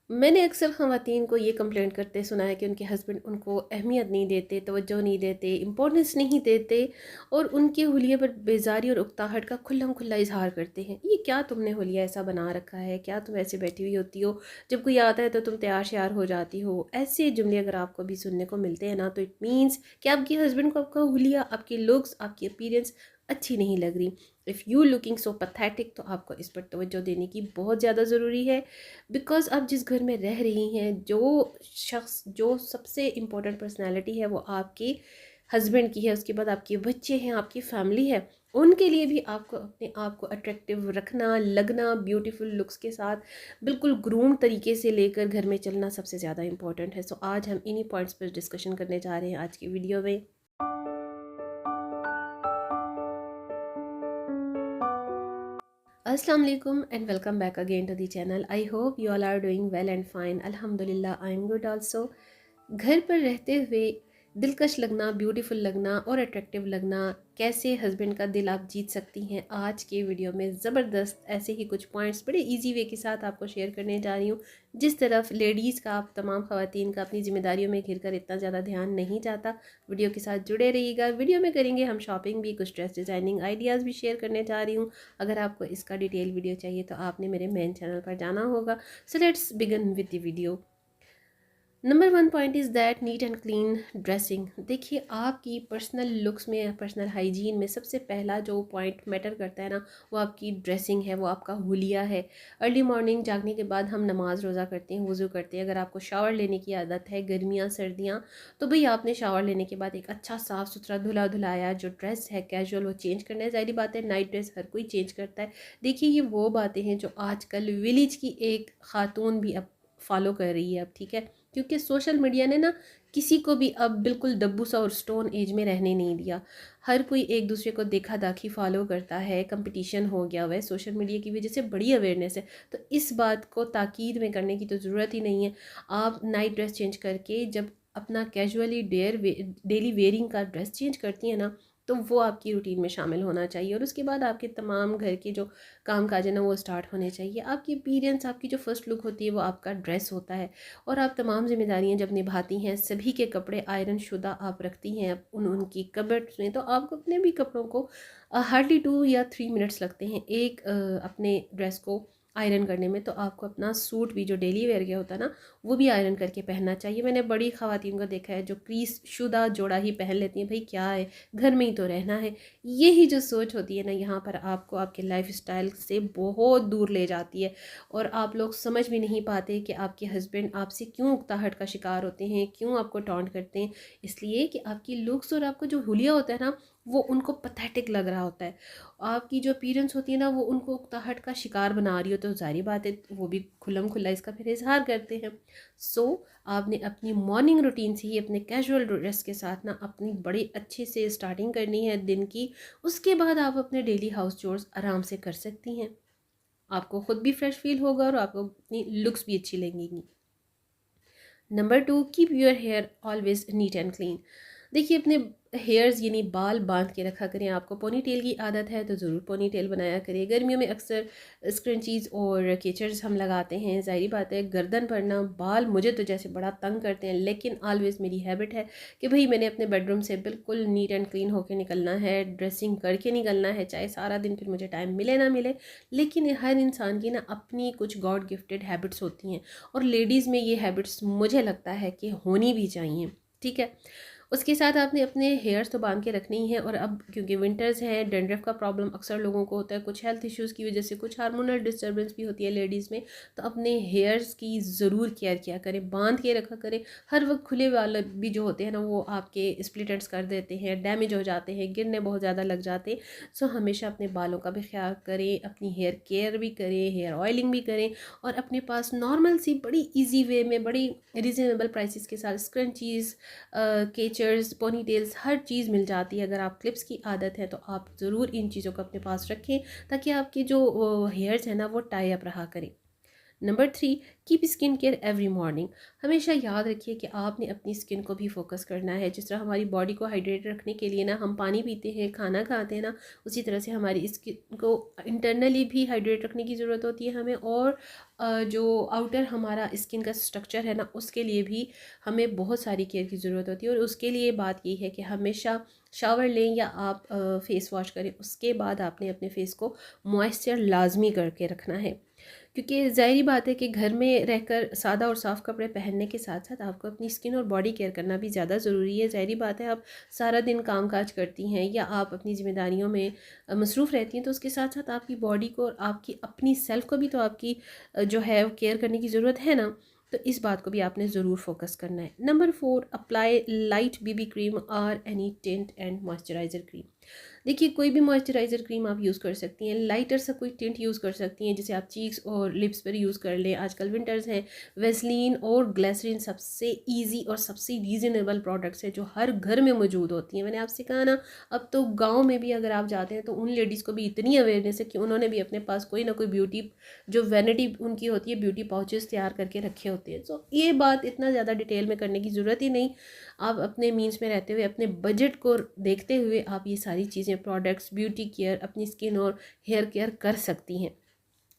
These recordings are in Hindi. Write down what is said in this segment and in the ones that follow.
मैंने अक्सर ख़वातीन को ये कंप्लेंट करते सुना है कि उनके हस्बैंड उनको अहमियत नहीं देते, तवज्जो नहीं देते, इम्पोर्टेंस नहीं देते और उनके हुलिये पर बेजारी और उकताहट का खुल्लम खुल्ला इजहार करते हैं। ये क्या तुमने हुलिया ऐसा बना रखा है? क्या तुम ऐसे बैठी हुई होती हो, जब कोई आता है तो तुम तैयार श्यार हो जाती हो? ऐसे जुमले अगर आपको भी सुनने को मिलते हैं ना, तो इट मीन्स कि आपके हस्बैंड को आपका हुलिया, आपके लुक्स, आपकी अपीयरेंस अच्छी नहीं लग रही। If you looking so pathetic, तो आपको इस पर तवज्जो देने की बहुत ज़्यादा ज़रूरी है। बिकॉज़ आप जिस घर में रह रही हैं, जो शख्स जो सबसे इम्पोर्टेंट पर्सनैलिटी है वो आपके हस्बैंड की है, उसके बाद आपके बच्चे हैं, आपकी फैमिली है। उनके लिए भी आपको अपने आप को अट्रैक्टिव रखना, लगना, ब्यूटीफुल लुक्स के साथ बिल्कुल ग्रूम तरीके से लेकर घर में चलना सबसे ज़्यादा इम्पोर्टेंट है। सो आज हम इन्हीं पॉइंट्स पर डिस्कशन करने जा रहे हैं आज की वीडियो में। अस्सलाम वालेकुम and welcome back again to the channel. I hope you all are doing well and fine. अल्हम्दुलिल्लाह आई एम गुड ऑल्सो। घर पर रहते हुए दिलकश लगना, ब्यूटीफुल लगना और अट्रैक्टिव लगना, कैसे हस्बैंड का दिल आप जीत सकती हैं, आज के वीडियो में ज़बरदस्त ऐसे ही कुछ पॉइंट्स बड़े इजी वे के साथ आपको शेयर करने जा रही हूँ। जिस तरफ लेडीज़ का, आप तमाम ख़वातीन का अपनी ज़िम्मेदारियों में घिर कर इतना ज़्यादा ध्यान नहीं जाता। वीडियो के साथ जुड़े रहिएगा। वीडियो में करेंगे हम शॉपिंग भी, कुछ ड्रेस डिज़ाइनिंग आइडियाज़ भी शेयर करने जा रही हूँ। अगर आपको इसका डिटेल वीडियो चाहिए तो आपने मेरे मेन चैनल पर जाना होगा। So let's begin with the video. Number one point is that NEET and clean dressing. देखिए, आपकी पर्सनल लुक्स में, पर्सनल हाइजीन में सबसे पहला जो पॉइंट मैटर करता है ना, वो आपकी ड्रेसिंग है, वो आपका हुलिया है। अर्ली मॉर्निंग जागने के बाद हम नमाज रोज़ा करते हैं, वज़ू करते हैं। अगर आपको शावर लेने की आदत है, गर्मियाँ सर्दियाँ, तो भाई आपने शावर लेने के बाद एक अच्छा साफ़ सुथरा धुला धुलाया जो ड्रेस है कैजुअल, वो चेंज करना है। ज़ाहिर बात है, नाइट ड्रेस हर कोई चेंज करता है। देखिए, ये वो बातें हैं जो आजकल विलेज की एक खातून भी अब फॉलो कर रही है अब, ठीक है। क्योंकि सोशल मीडिया ने ना किसी को भी अब बिल्कुल दब्बू सा और स्टोन एज में रहने नहीं दिया। हर कोई एक दूसरे को देखा दाखी फॉलो करता है, कंपटीशन हो गया हुआ है। सोशल मीडिया की वजह से बड़ी अवेयरनेस है, तो इस बात को ताकीद में करने की तो ज़रूरत ही नहीं है। आप नाइट ड्रेस चेंज करके जब अपना कैजुअली डेली वेयरिंग का ड्रेस चेंज करती हैं ना, तो वो आपकी रूटीन में शामिल होना चाहिए। और उसके बाद आपके तमाम घर के जो काम काज है ना, वो स्टार्ट होने चाहिए। आपकी अपीयरेंस, आपकी जो फर्स्ट लुक होती है, वो आपका ड्रेस होता है। और आप तमाम जिम्मेदारियां जब निभाती हैं, सभी के कपड़े आयरन शुदा आप रखती हैं उनकी कबर्ड्स में, तो आपको अपने भी कपड़ों को हार्डली 2 या 3 मिनट्स लगते हैं एक अपने ड्रेस को आयरन करने में। तो आपको अपना सूट भी जो डेली वेयर के होता है ना, वो भी आयरन करके पहनना चाहिए। मैंने बड़ी ख़वातीन को देखा है जो क्रीस शुदा जोड़ा ही पहन लेती हैं। भाई क्या है, घर में ही तो रहना है। यही जो सोच होती है ना, यहाँ पर आपको आपके लाइफ स्टाइल से बहुत दूर ले जाती है। और आप लोग समझ भी नहीं पाते कि आपके हस्बैंड आपसे क्यों उकताहट का शिकार होते हैं, क्यों आपको टॉन्ट करते हैं। इसलिए कि आपकी लुक्स और आपका जो हुलिया होता है ना, वो उनको पथेटिक लग रहा होता है। आपकी जो अपीयरेंस होती है ना, वो उनको उकताहट का शिकार बना रही हो, तो जाहिर बात है वो भी खुल्लम खुल्ला इसका फिर इजहार करते हैं। सो आपने अपनी मॉर्निंग रूटीन से ही अपने कैजुअल ड्रेस के साथ ना अपनी बड़ी अच्छे से स्टार्टिंग करनी है दिन की। उसके बाद आप अपने डेली हाउस चोर्स आराम से कर सकती हैं। आपको खुद भी फ्रेश फील होगा और आपको अपनी लुक्स भी अच्छी लगेंगी। Number two, keep your hair always neat and clean. देखिए, अपने हेयर्स यानी बाल बांध के रखा करें। आपको पोनी टेल की आदत है तो ज़रूर पोनी टेल बनाया करें। गर्मियों में अक्सर स्क्रंचीज़ और केचर्स हम लगाते हैं। ज़ाहिर बात है, गर्दन पर ना बाल मुझे तो जैसे बड़ा तंग करते हैं, लेकिन ऑलवेज़ मेरी हैबिट है कि भाई मैंने अपने बेडरूम से बिल्कुल नीट एंड क्लीन होकर निकलना है, ड्रेसिंग करके निकलना है, चाहे सारा दिन फिर मुझे टाइम मिले ना मिले। लेकिन हर इंसान की ना अपनी कुछ गॉड गिफ्टेड हैबिट्स होती हैं, और लेडीज़ में ये हैबिट्स मुझे लगता है कि होनी भी चाहिए, ठीक है। उसके साथ आपने अपने हेयर्स तो बांध के रखने ही हैं। और अब क्योंकि विंटर्स हैं, डैंड्रफ का प्रॉब्लम अक्सर लोगों को होता है, कुछ हेल्थ इश्यूज़ की वजह से, कुछ हार्मोनल डिस्टर्बेंस भी होती है लेडीज़ में। तो अपने हेयर्स की ज़रूर केयर किया करें, बांध के रखा करें। हर वक्त खुले वाले भी जो होते हैं ना, वो आपके स्प्लिट एंड्स कर देते हैं, डैमेज हो जाते हैं, गिरने बहुत ज़्यादा लग जाते हैं। सो हमेशा अपने बालों का भी ख्याल करें, अपनी हेयर केयर भी करें, हेयर ऑयलिंग भी करें। और अपने पास नॉर्मल सी बड़ी ईजी वे में, बड़ी रिजनेबल प्राइसेस के साथ स्क्रंचीज़, केचर्स, पोनी टेल्स, हर चीज़ मिल जाती है। अगर आप क्लिप्स की आदत है तो आप ज़रूर इन चीज़ों को अपने पास रखें, ताकि आपके जो हेयर्स हैं ना, वो टाई अप रहा करें। Number 3, keep skin care every morning. हमेशा याद रखिए कि आपने अपनी स्किन को भी फोकस करना है। जिस तरह हमारी बॉडी को हाइड्रेट रखने के लिए ना हम पानी पीते हैं, खाना खाते हैं ना, उसी तरह से हमारी स्किन को इंटरनली भी हाइड्रेट रखने की ज़रूरत होती है हमें, और जो आउटर हमारा स्किन का स्ट्रक्चर है ना, उसके लिए भी हमें बहुत सारी केयर की ज़रूरत होती है। और उसके लिए बात यही है कि हमेशा शावर लें या आप फेस वॉश करें, उसके बाद आपने अपने फेस को मॉइस्चर लाजमी करके रखना है। क्योंकि ज़ाहिरी बात है कि घर में रहकर सादा और साफ़ कपड़े पहनने के साथ साथ आपको अपनी स्किन और बॉडी केयर करना भी ज़्यादा ज़रूरी है। ज़ाहिरी बात है, आप सारा दिन काम काज करती हैं या आप अपनी ज़िम्मेदारियों में मसरूफ़ रहती हैं, तो उसके साथ साथ आपकी बॉडी को और आपकी अपनी सेल्फ़ को भी तो आपकी जो है केयर करने की ज़रूरत है ना। तो इस बात को भी आपने ज़रूर फोकस करना है। Number 4, apply light BB cream और any tint and moisturiser cream. देखिए, कोई भी मॉइस्चराइज़र क्रीम आप यूज़ कर सकती हैं, लाइटर सा कोई टिंट यूज़ कर सकती हैं, जिसे आप चीक्स और लिप्स पर यूज़ कर लें। आजकल विंटर्स हैं, वेसलीन और ग्लिसरीन सबसे ईजी और सबसे रीज़नेबल प्रोडक्ट्स हैं जो हर घर में मौजूद होती हैं। मैंने आपसे कहा ना, अब तो गाँव में भी अगर आप जाते हैं तो उन लेडीज़ को भी इतनी अवेयरनेस है कि उन्होंने भी अपने पास कोई ना कोई ब्यूटी, जो वैनिटी उनकी होती है, ब्यूटी पाउचेस तैयार करके रखे होते हैं। सो ये बात इतना ज़्यादा डिटेल में करने की ज़रूरत ही नहीं। आप अपने मीन्स में रहते हुए, अपने बजट को देखते हुए आप ये सारी चीज़ें, प्रोडक्ट्स, ब्यूटी केयर, अपनी स्किन और हेयर केयर कर सकती हैं।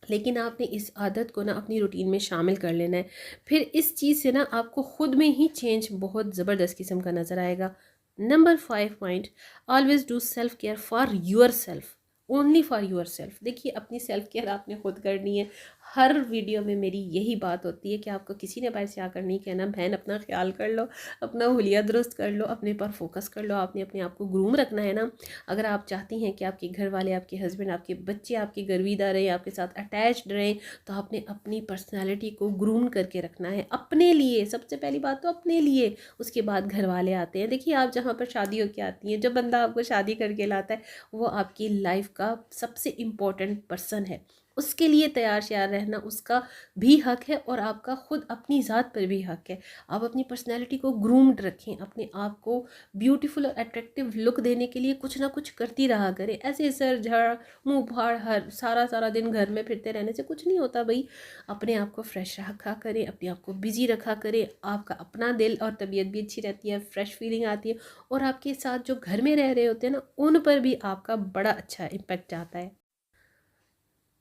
लेकिन आपने इस आदत को ना अपनी रूटीन में शामिल कर लेना है। फिर इस चीज़ से ना आपको ख़ुद में ही चेंज बहुत ज़बरदस्त किस्म का नज़र आएगा। Number 5 point, always do self care for your self, only for your self. देखिए, अपनी सेल्फ केयर आपने खुद करनी है। हर वीडियो में मेरी यही बात होती है कि आपको किसी ने बाहर से आकर नहीं कहना, बहन अपना ख्याल कर लो, अपना हुलिया दुरुस्त कर लो, अपने पर फोकस कर लो। आपने अपने आप को ग्रूम रखना है ना। अगर आप चाहती हैं कि आपके घर वाले, आपके हस्बैंड, आपके बच्चे आपके गर्विदा रहें, आपके साथ अटैच्ड रहें, तो आपने अपनी पर्सनैलिटी को ग्रूम करके रखना है अपने लिए। सबसे पहली बात तो अपने लिए, उसके बाद घर वाले आते हैं। देखिए, आप जहाँ पर शादी होकर आती हैं, जब बंदा आपको शादी करके लाता है, वो आपकी लाइफ का सबसे इम्पोर्टेंट पर्सन है। उसके लिए तैयार श्यार रहना उसका भी हक है, और आपका खुद अपनी ज़ात पर भी हक है। आप अपनी पर्सनैलिटी को ग्रूम्ड रखें, अपने आप को ब्यूटीफुल और अट्रैक्टिव लुक देने के लिए कुछ ना कुछ करती रहा करें। ऐसे सर झाड़, मुंह फाड़, हर सारा सारा दिन घर में फिरते रहने से कुछ नहीं होता भाई। अपने आप को फ्रेश रखा करें, अपने आप को बिजी रखा करें। आपका अपना दिल और तबीयत भी अच्छी रहती है, फ्रेश फीलिंग आती है, और आपके साथ जो घर में रह रहे होते हैं ना, उन पर भी आपका बड़ा अच्छा इम्पेक्ट आता है।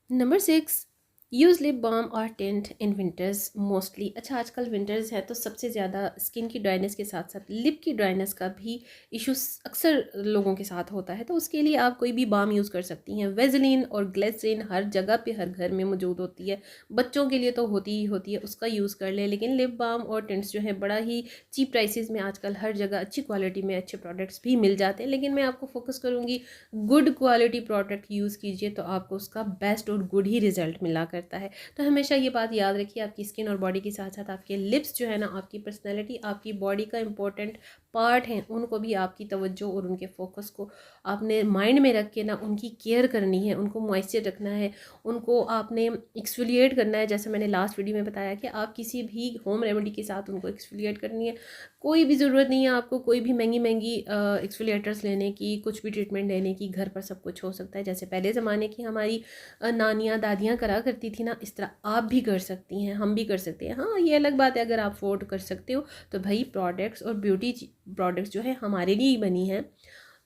नंबर 6, यूज़ लिप बाम और टिंट इन विंटर्स मोस्टली। अच्छा, आजकल विंटर्स है तो सबसे ज़्यादा स्किन की ड्राइनेस के साथ साथ लिप की ड्राइनेस का भी इशू अक्सर लोगों के साथ होता है। तो उसके लिए आप कोई भी बाम यूज़ कर सकती हैं। वेजलिन और ग्लिसरीन हर जगह पे, हर घर में मौजूद होती है। बच्चों के लिए तो होती ही होती है, उसका यूज़ कर लें। लेकिन लिप बाम और टिंट्स जो है बड़ा ही चीप प्राइसेस में आजकल हर जगह अच्छी क्वालिटी में अच्छे प्रोडक्ट्स भी मिल जाते हैं। लेकिन मैं आपको फोकस करूँगी, गुड क्वालिटी प्रोडक्ट यूज़ कीजिए तो आपको उसका बेस्ट और गुड ही रिजल्ट मिला करता है। तो हमेशा ये बात याद रखिए, आपकी स्किन और बॉडी के साथ साथ आपके लिप्स जो है ना, आपकी पर्सनैलिटी, आपकी बॉडी का इंपॉर्टेंट पार्ट हैं, उनको भी आपकी तवज्जो और उनके फोकस को आपने माइंड में रख के ना उनकी केयर करनी है, उनको मॉइस्चर रखना है, उनको आपने एक्सफोलिएट करना है। जैसे मैंने लास्ट वीडियो में बताया कि आप किसी भी होम रेमेडी के साथ उनको एक्सफोलिएट करनी है। कोई भी ज़रूरत नहीं है आपको कोई भी महंगी महंगी एक्सफोलिएटर्स लेने की, कुछ भी ट्रीटमेंट लेने की। घर पर सब कुछ हो सकता है। जैसे पहले ज़माने की हमारी नानियाँ दादियाँ करा करती थी ना, इस तरह आप भी कर सकती हैं, हम भी कर सकते हैं। हाँ, ये अलग बात है अगर आप अफोर्ड कर सकते हो तो भाई, प्रोडक्ट्स और ब्यूटी प्रोडक्ट्स जो है हमारे लिए ही बनी हैं,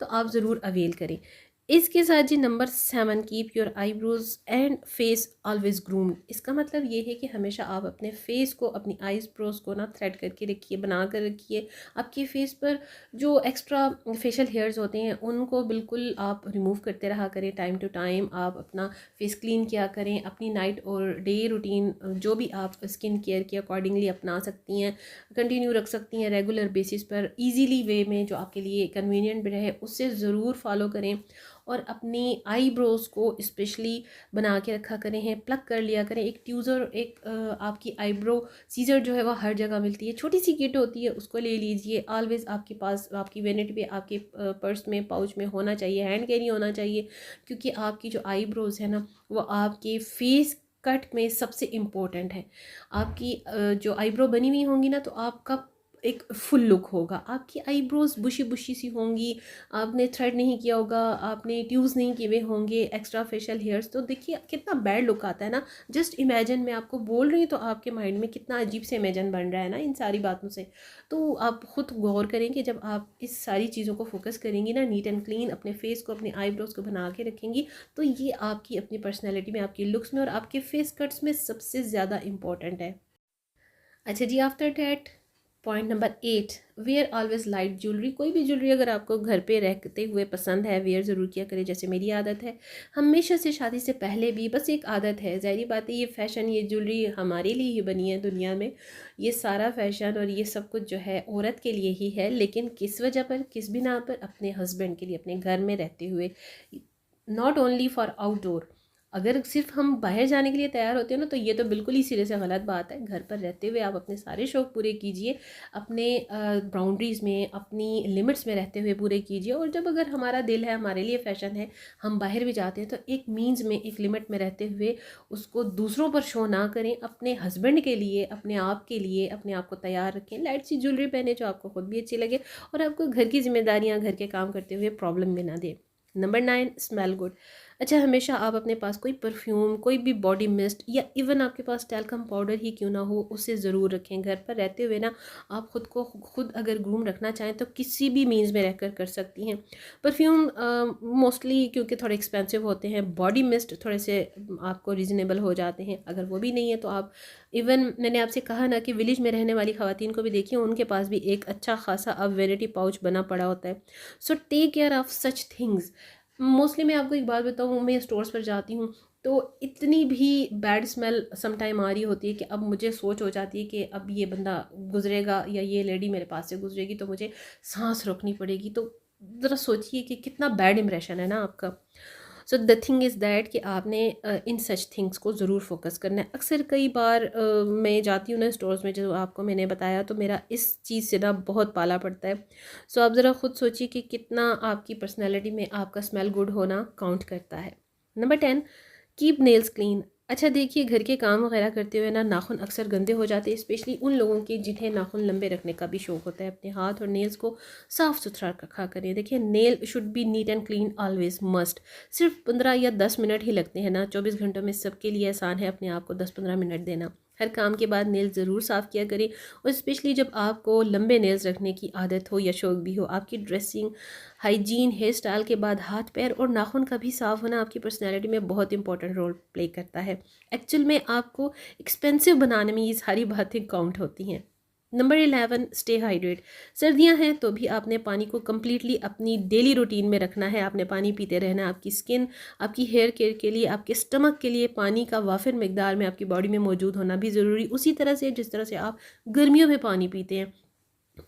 तो आप ज़रूर अवेल करें। इसके साथ जी number 7, keep your eyebrows and face always groomed. इसका मतलब ये है कि हमेशा आप अपने फेस को, अपनी आईज ब्रोज को ना थ्रेड करके रखिए, बना कर रखिए। आपके फेस पर जो एक्स्ट्रा फेशियल हेयर्स होते हैं उनको बिल्कुल आप रिमूव करते रहा करें। टाइम टू टाइम आप अपना फेस क्लीन किया करें। अपनी नाइट और डे रूटीन जो भी आप स्किन केयर के अकॉर्डिंगली अपना सकती हैं, कंटिन्यू रख सकती हैं रेगुलर बेसिस पर, ईजीली वे में, जो आपके लिए कन्वीनियंट भी रहे, उससे ज़रूर फॉलो करें। और अपनी आईब्रोज़ को स्पेशली बना के रखा करें, हैं प्लग कर लिया करें। एक ट्यूज़र, एक आपकी आईब्रो सीजर जो है वह हर जगह मिलती है, छोटी सी किट होती है, उसको ले लीजिए। ऑलवेज़ आपके पास, आपकी वैनिटी पे, आपके पर्स में, पाउच में होना चाहिए, हैंड कैरी होना चाहिए। क्योंकि आपकी जो आईब्रोज़ है ना, वो आपके फेस कट में सबसे इम्पोर्टेंट है। आपकी जो आईब्रो बनी हुई होंगी ना, तो आपका एक फुल लुक होगा। आपकी आईब्रोज बुशी बुशी सी होंगी, आपने थ्रेड नहीं किया होगा, आपने ट्यूब्स नहीं किए हुए होंगे, एक्स्ट्रा फेशियल हेयर्स, तो देखिए कितना बैड लुक आता है ना। जस्ट इमेजिन, मैं आपको बोल रही हूँ तो आपके माइंड में कितना अजीब से इमेजिन बन रहा है ना इन सारी बातों से। तो आप खुद गौर करें कि जब आप इस सारी चीज़ों को फोकस करेंगी ना, नीट एंड क्लीन अपने फेस को, अपने आईब्रोज को बना के रखेंगी, तो ये आपकी अपनी पर्सनैलिटी में, आपकी लुक्स में और आपके फेस कट्स में सबसे ज़्यादा इंपॉर्टेंट है। अच्छा जी, after that point number 8, wear always light jewellery. कोई भी ज्वेलरी अगर आपको घर पे रहते हुए पसंद है, वेयर ज़रूर किया करें। जैसे मेरी आदत है हमेशा से, शादी से पहले भी, बस एक आदत है। ज़ाहिर बात है ये फ़ैशन, ये ज्वेलरी हमारे लिए ही बनी है दुनिया में। ये सारा फ़ैशन और ये सब कुछ जो है औरत के लिए ही है, लेकिन किस वजह पर, किस बिना पर, अपने हस्बैंड के लिए, अपने घर में रहते हुए, नॉट ओनली फॉर आउटडोर। अगर सिर्फ हम बाहर जाने के लिए तैयार होते हैं ना, तो ये तो बिल्कुल ही सिरे से गलत बात है। घर पर रहते हुए आप अपने सारे शौक़ पूरे कीजिए, अपने बाउंड्रीज़ में, अपनी लिमिट्स में रहते हुए पूरे कीजिए। और जब अगर हमारा दिल है, हमारे लिए फ़ैशन है, हम बाहर भी जाते हैं, तो एक मीन्स में, एक लिमिट में रहते हुए उसको दूसरों पर शो ना करें। अपने हस्बैंड के लिए, अपने आप के लिए अपने आप को तैयार रखें। लाइट सी ज्वेलरी पहने जो आपको खुद भी अच्छी लगे और आपको घर की जिम्मेदारियाँ, घर के काम करते हुए प्रॉब्लम भी ना दे। Number 9, smell good. अच्छा, हमेशा आप अपने पास कोई परफ्यूम, कोई भी बॉडी मिस्ट, या इवन आपके पास टैल्कम पाउडर ही क्यों ना हो, उसे ज़रूर रखें। घर पर रहते हुए ना आप ख़ुद को खुद अगर ग्रूम रखना चाहें तो किसी भी मीन्स में रहकर कर सकती हैं। परफ्यूम मोस्टली क्योंकि थोड़े एक्सपेंसिव होते हैं, बॉडी मिस्ट थोड़े से आपको रीज़नेबल हो जाते हैं। अगर वो भी नहीं है तो आप, इवन मैंने आपसे कहा ना कि विलेज में रहने वाली ख़वातीन को भी देखिए, उनके पास भी एक अच्छा खासा अब वैनिटी पाउच बना पड़ा होता है। So take care of such things. Mostly मैं आपको एक बात बताऊँ, मैं स्टोर्स पर जाती हूँ तो इतनी भी बैड स्मेल समटाइम आ रही होती है कि अब मुझे सोच हो जाती है कि अब ये बंदा गुजरेगा या ये लेडी मेरे पास से गुजरेगी तो मुझे सांस रोकनी पड़ेगी। तो ज़रा सोचिए कि कितना बैड इम्प्रेशन है ना आपका। So the thing is that कि आपने इन सच थिंग्स को ज़रूर फोकस करना है। अक्सर कई बार मैं जाती हूँ ना स्टोर्स में, जो आपको मैंने बताया, तो मेरा इस चीज़ से ना बहुत पाला पड़ता है। सो आप ज़रा खुद सोचिए कि कितना आपकी पर्सनैलिटी में आपका स्मेल गुड होना काउंट करता है। Number 10, keep nails clean. अच्छा देखिए, घर के काम वगैरह करते हुए ना नाखून अक्सर गंदे हो जाते हैं, स्पेशली उन लोगों के जिन्हें नाखून लंबे रखने का भी शौक होता है। अपने हाथ और नेल्स को साफ़ सुथरा रखा करें। देखिए, nail should be neat and clean always, must. सिर्फ 15 या 10 मिनट ही लगते हैं ना, 24 घंटों में सबके लिए आसान है अपने आप को 10-15 मिनट देना। हर काम के बाद नेल्स ज़रूर साफ़ किया करें, और स्पेशली जब आपको लंबे नेल्स रखने की आदत हो या शौक भी हो। आपकी ड्रेसिंग, हाइजीन, हेयर स्टाइल के बाद हाथ, पैर और नाखून का भी साफ़ होना आपकी पर्सनैलिटी में बहुत इंपॉर्टेंट रोल प्ले करता है। एक्चुअल में आपको एक्सपेंसिव बनाने में ये सारी बातें काउंट होती हैं। Number 11, stay hydrate. सर्दियां हैं तो भी आपने पानी को कम्प्लीटली अपनी डेली रूटीन में रखना है। आपने पानी पीते रहना है। आपकी स्किन, आपकी हेयर केयर के लिए, आपके स्टमक के लिए पानी का वाफिर मिकदार में आपकी बॉडी में मौजूद होना भी ज़रूरी, उसी तरह से जिस तरह से आप गर्मियों में पानी पीते हैं।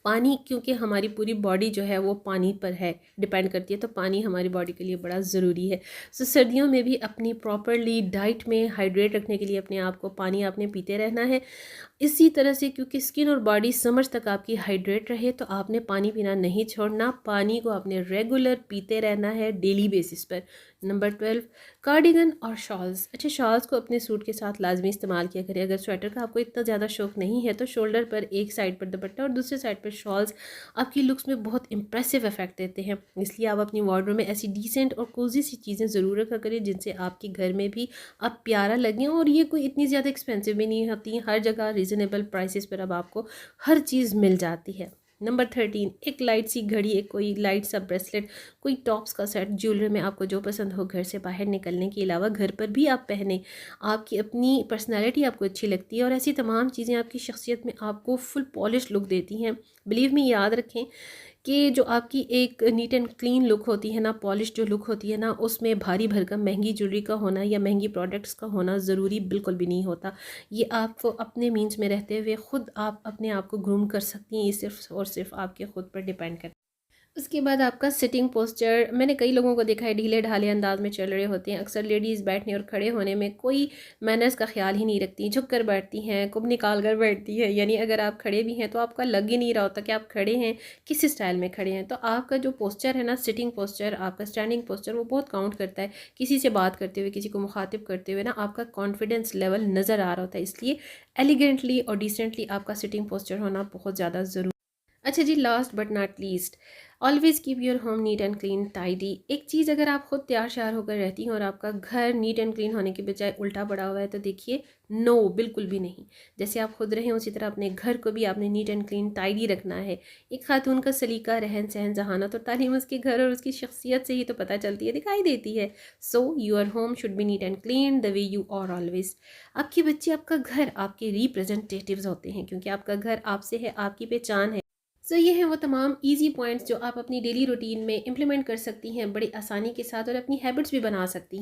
पानी, क्योंकि हमारी पूरी बॉडी जो है वो पानी पर है, डिपेंड करती है, तो पानी हमारी बॉडी के लिए बड़ा ज़रूरी है। सो सर्दियों में भी अपनी प्रॉपरली डाइट में हाइड्रेट रखने के लिए अपने आप को पानी आपने पीते रहना है। इसी तरह से, क्योंकि स्किन और बॉडी समर्स तक आपकी हाइड्रेट रहे, तो आपने पानी पीना नहीं छोड़ना। पानी को आपने रेगुलर पीते रहना है डेली बेसिस पर। नंबर 12, कार्डिगन और शॉल्स। अच्छा, शॉल्स को अपने सूट के साथ लाजमी इस्तेमाल किया करें। अगर स्वेटर का आपको इतना ज़्यादा शौक नहीं है तो शोल्डर पर एक साइड पर दुपट्टा और दूसरे साइड पर शॉल्स आपकी लुक्स में बहुत इंप्रेसिव इफेक्ट देते हैं। इसलिए आप अपनी वार्डरोब में ऐसी डिसेंट और कोजी सी चीज़ें ज़रूर रखा करें जिनसे आपके घर में भी आप प्यारा लगें, और ये कोई इतनी ज़्यादा एक्सपेंसिव भी नहीं होती। हर जगह रीज़नेबल प्राइसेस पर अब आपको हर चीज़ मिल जाती है। नंबर 13, एक लाइट सी घड़ी, एक कोई लाइट सा ब्रेसलेट, कोई टॉप्स का सेट, ज्वेलरी में आपको जो पसंद हो घर से बाहर निकलने के अलावा घर पर भी आप पहने। आपकी अपनी पर्सनैलिटी आपको अच्छी लगती है, और ऐसी तमाम चीज़ें आपकी शख्सियत में आपको फुल पॉलिश लुक देती हैं। बिलीव मी, याद रखें कि जो आपकी एक नीट एंड क्लीन लुक होती है ना, पॉलिश जो लुक होती है ना, उसमें भारी भरकम महंगी ज्वेलरी का होना या महंगी प्रोडक्ट्स का होना ज़रूरी बिल्कुल भी नहीं होता। ये आपको अपने मीन्स में रहते हुए खुद आप अपने आप को ग्रूम कर सकती हैं। ये सिर्फ और सिर्फ आपके खुद पर डिपेंड करता है। उसके बाद आपका सिटिंग पोस्चर। मैंने कई लोगों को देखा है ढीले ढाले अंदाज में चल रहे होते हैं। अक्सर लेडीज़ बैठने और खड़े होने में कोई मैनर्स का ख्याल ही नहीं रखती, झुक कर बैठती हैं, कुब निकाल कर बैठती है। यानी अगर आप खड़े भी हैं तो आपका लग ही नहीं रहा होता कि आप खड़े हैं, किस स्टाइल में खड़े हैं। तो आपका जो पोस्चर है ना, सिटिंग पोस्चर, आपका स्टैंडिंग पोस्चर, वो बहुत काउंट करता है। किसी से बात करते हुए, किसी को मुखातिब करते हुए ना, आपका कॉन्फिडेंस लेवल नज़र आ रहा होता है। इसलिए एलिगेंटली और डिसेंटली आपका सिटिंग पोस्चर होना बहुत ज़्यादा ज़रूरी। अच्छा जी, last but not least, always keep your home neat and clean tidy. एक चीज़, अगर आप खुद तैयार श्यार होकर रहती हैं और आपका घर नीट एंड क्लीन होने के बजाय उल्टा पड़ा हुआ है, तो देखिए, नो, बिल्कुल भी नहीं। जैसे आप खुद रहें उसी तरह अपने घर को भी आपने नीट एंड क्लीन टाइडी रखना है। एक खातून का सलीका, रहन सहन, जहानत और तालीम उसके घर और उसकी शख्सियत से ही तो पता चलती है, दिखाई देती है। So your home should be neat and clean the way you are always. आपके बच्चे, आपका घर आपके रिप्रेजेंटेटिव्स होते हैं, क्योंकि आपका घर आपसे है, आपकी पहचान है। सो ये हैं वो तमाम इजी पॉइंट्स जो आप अपनी डेली रूटीन में इम्प्लीमेंट कर सकती हैं बड़ी आसानी के साथ, और अपनी हैबिट्स भी बना सकती हैं।